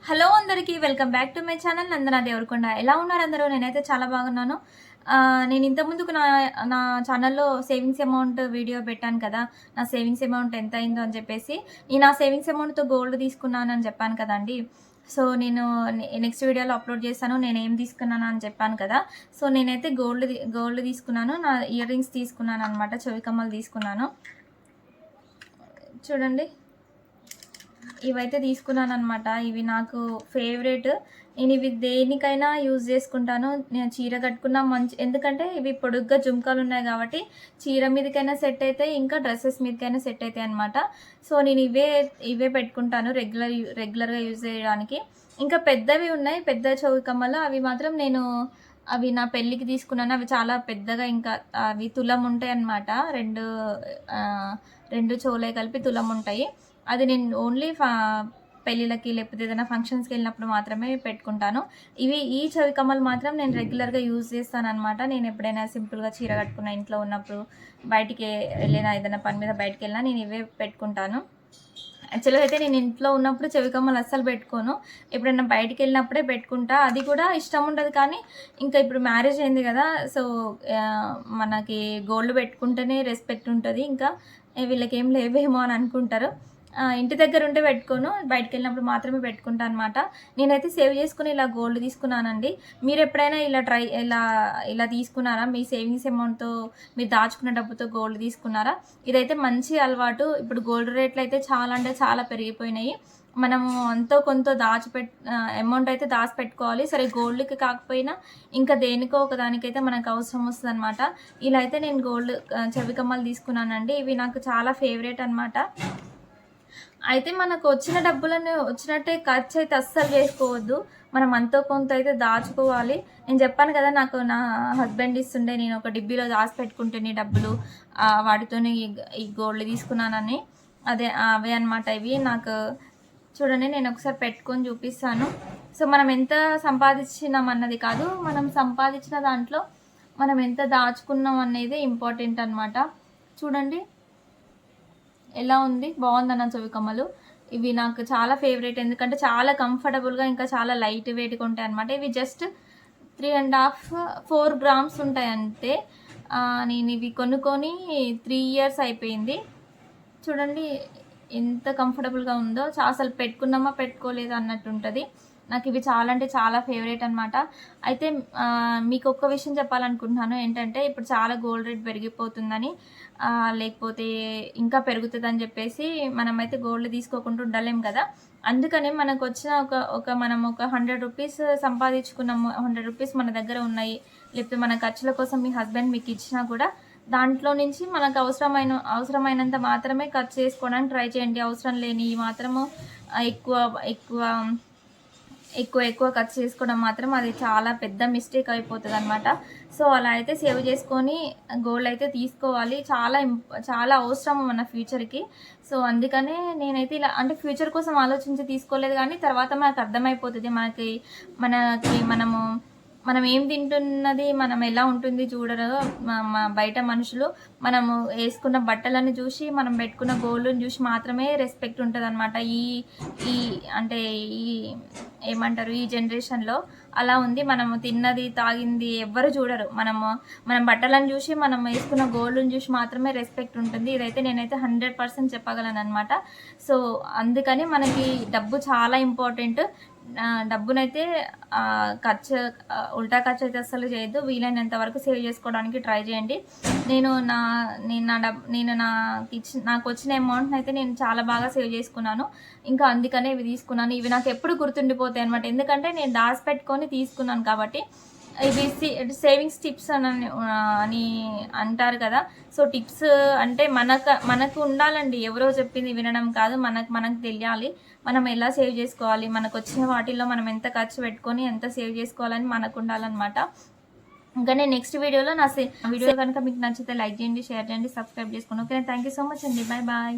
Hello అందరికీ welcome back to my channel Nandana Devarakonda. ఎలా ఉన్నారు అందరూ? నేనైతే చాలా బాగున్నాను. నేను ఇంతకుముందుకు నా నా ఛానల్లో సేవింగ్స్ అమౌంట్ వీడియో పెట్టాను కదా! నా సేవింగ్స్ అమౌంట్ ఎంత అయిందో అని చెప్పేసి. నా సేవింగ్స్ అమౌంట్‌తో గోల్డ్ తీసుకున్నానని చెప్పాను కదండీ! సో, నేను నెక్స్ట్ వీడియోలో అప్లోడ్ చేశాను. నేనేం తీసుకున్నాను అని చెప్పాను కదా! సో, నేనైతే గోల్డ్ తీసుకున్నాను. నా ఇయర్ రింగ్స్ తీసుకున్నాననమాట. చెవి కమ్మలు తీసుకున్నాను. చూడండి. ఇవైతే తీసుకున్నాననమాట. ఇవి నాకు ఫేవరెట్. నేను ఇవి దేనికైనా యూజ్ చేసుకుంటాను. నేను చీర కట్టుకున్నా ఎందుకంటే ఇవి పొడుగ్గా జుంకాలున్నాయి కాబట్టి చీర మీదకైనా సెట్ అయితాయి, ఇంకా డ్రెస్సెస్ మీదకైనా సెట్ అయితాయి అనమాట. సో, నేను ఇవే పెట్టుకుంటాను రెగ్యులర్గా యూజ్ చేయడానికి. ఇంకా పెద్దవి ఉన్నాయి, పెద్ద చెవి కమ్మలు. అవి నా పెళ్ళికి తీసుకున్నాను. అవి చాలా పెద్దగా, ఇంకా అవి తులం ఉంటాయి అన్నమాట. రెండు చెవులే కలిపి తులం ఉంటాయి. అది నేను ఓన్లీ పెళ్ళిళ్ళకి లేకపోతే ఏదైనా ఫంక్షన్స్కి వెళ్ళినప్పుడు మాత్రమే పెట్టుకుంటాను. ఈ చెవి కమ్మలు మాత్రం నేను రెగ్యులర్గా యూజ్ చేస్తానన్నమాట. నేను ఎప్పుడైనా సింపుల్గా చీర కట్టుకున్న ఇంట్లో ఉన్నప్పుడు, బయటికి వెళ్ళినా, ఏదైనా పని మీద బయటికి వెళ్ళినా నేను ఇవే పెట్టుకుంటాను. యాక్చువల్గా అయితే నేను ఇంట్లో ఉన్నప్పుడు చెవి కమ్మలు అస్సలు పెట్టుకోను. ఎప్పుడైనా బయటికి వెళ్ళినప్పుడే పెట్టుకుంటా. అది కూడా ఇష్టం ఉండదు. కానీ ఇంకా ఇప్పుడు మ్యారేజ్ అయింది కదా! సో, మనకి గోల్డ్ పెట్టుకుంటేనే రెస్పెక్ట్ ఉంటుంది. ఇంకా వీళ్ళకేం లేవేమో అని అనుకుంటారు. ఇంటి దగ్గర ఉంటే పెట్టుకోను, బయటకు వెళ్ళినప్పుడు మాత్రమే పెట్టుకుంటాను అనమాట. నేనైతే సేవ్ చేసుకుని ఇలా గోల్డ్ తీసుకున్నానండి. మీరు ఎప్పుడైనా ఇలా తీసుకున్నారా? మీ సేవింగ్స్ అమౌంట్తో మీరు దాచుకున్న డబ్బుతో గోల్డ్ తీసుకున్నారా? ఇదైతే మంచి అలవాటు. ఇప్పుడు గోల్డ్ రేట్లు అయితే చాలా అంటే చాలా పెరిగిపోయినాయి. మనము ఎంతో కొంత అమౌంట్ అయితే దాచిపెట్టుకోవాలి. సరే, గోల్డ్కి కాకపోయినా ఇంకా దేనికో ఒకదానికైతే మనకు అవసరం వస్తుంది అనమాట. ఇలా అయితే నేను చెవి కమ్మలు తీసుకున్నానండి. ఇవి నాకు చాలా ఫేవరెట్ అనమాట. అయితే మనకు వచ్చిన డబ్బులను వచ్చినట్టే ఖర్చు అయితే అస్సలు చేసుకోవద్దు. మనం అంతో కొంత అయితే దాచుకోవాలి. నేను చెప్పాను కదా, నాకు నా హస్బెండ్ ఇస్తుండే, నేను ఒక డిబ్బీలో దాచిపెట్టుకుంటేనే డబ్బులు, వాటితోనే ఈ గోల్డ్ తీసుకున్నానని. అవే అనమాట ఇవి. నాకు చూడండి, నేను ఒకసారి పెట్టుకొని చూపిస్తాను. సో, మనం ఎంత సంపాదించినాం అన్నది కాదు, మనం సంపాదించిన దాంట్లో మనం ఎంత దాచుకున్నాం అనేది ఇంపార్టెంట్ అనమాట. చూడండి ఎలా ఉంది, బాగుందన్న చెవి కమ్మలు. ఇవి నాకు చాలా ఫేవరెట్. ఎందుకంటే చాలా కంఫర్టబుల్గా, ఇంకా చాలా లైట్ వెయిట్గా ఉంటాయి అనమాట. ఇవి జస్ట్ 3.5-4 గ్రామ్స్ ఉంటాయి అంతే. నేను ఇవి కొనుక్కొని 3 ఇయర్స్ అయిపోయింది. చూడండి ఎంత కంఫర్టబుల్గా ఉందో. అసలు పెట్టుకున్నామా పెట్టుకోలేదా అన్నట్టు ఉంటుంది. నాకు ఇవి చాలా అంటే చాలా ఫేవరెట్ అనమాట. అయితే మీకు ఒక్క విషయం చెప్పాలనుకుంటున్నాను. ఏంటంటే, ఇప్పుడు చాలా గోల్డ్ రేట్ పెరిగిపోతుందని, లేకపోతే ఇంకా పెరుగుతుందని చెప్పేసి మనమైతే గోల్డ్ తీసుకోకుండా ఉండలేం కదా! అందుకని మనకు వచ్చిన మనం ఒక 100 రూపీస్ సంపాదించుకున్నాము, 100 రూపీస్ మన దగ్గర ఉన్నాయి, లేకపోతే మన ఖర్చుల కోసం మీ హస్బెండ్ మీకు ఇచ్చినా కూడా దాంట్లో నుంచి మనకు అవసరమైనంత మాత్రమే ఖర్చు చేసుకోవడానికి ట్రై చేయండి. అవసరం లేని మాత్రము ఎక్కువ ఖర్చు చేసుకోవడం మాత్రం అది చాలా పెద్ద మిస్టేక్ అయిపోతుంది అనమాట. సో, అలా అయితే సేవ్ చేసుకొని గోల్డ్ అయితే తీసుకోవాలి. చాలా అవసరం మన ఫ్యూచర్కి. సో, అందుకనే నేనైతే ఇలా, అంటే ఫ్యూచర్ కోసం ఆలోచించి తీసుకోలేదు, కానీ తర్వాత మనకు అర్థమైపోతుంది మనకి మనం ఏం తింటున్నది, మనం ఎలా ఉంటుంది చూడరు బయట మనుషులు. మనము వేసుకున్న బట్టలను చూసి, మనం పెట్టుకున్న గోల్డ్ని చూసి మాత్రమే రెస్పెక్ట్ ఉంటుంది అనమాట. అంటే ఏమంటారు, ఈ జనరేషన్లో అలా ఉంది. మనము తిన్నది తాగింది ఎవ్వరు చూడరు. మనం బట్టలను చూసి, మనం వేసుకున్న గోల్డ్ని చూసి మాత్రమే రెస్పెక్ట్ ఉంటుంది. ఇదైతే నేనైతే 100% చెప్పగలను అనమాట. సో, అందుకని మనకి డబ్బు చాలా ఇంపార్టెంట్. డబ్బునైతే ఉల్టా ఖర్చు అయితే అస్సలు చేయొద్దు. వీలైనంత వరకు సేవ్ చేసుకోవడానికి ట్రై చేయండి. నాకు వచ్చిన అమౌంట్ని అయితే నేను చాలా బాగా సేవ్ చేసుకున్నాను. ఇంకా అందుకనే ఇవి తీసుకున్నాను. ఇవి నాకు ఎప్పుడు గుర్తుండిపోతాయి అనమాట. ఎందుకంటే నేను దాచిపెట్టుకొని తీసుకున్నాను కాబట్టి. ఇవి సేవింగ్స్ టిప్స్ అని అంటారు కదా. సో, టిప్స్ అంటే మనకు ఉండాలండి. ఎవరో చెప్పింది వినడం కాదు, మనకు తెలియాలి మనం ఎలా సేవ్ చేసుకోవాలి, మనకు వచ్చిన వాటిల్లో మనం ఎంత ఖర్చు పెట్టుకొని ఎంత సేవ్ చేసుకోవాలని మనకు ఉండాలన్నమాట. ఇంకా నేను నెక్స్ట్ వీడియోలో వీడియో కనుక మీకు నచ్చితే లైక్ చేయండి, షేర్ చేయండి, సబ్స్క్రైబ్ చేసుకోండి. Okay, thank you so much అండి. Bye bye.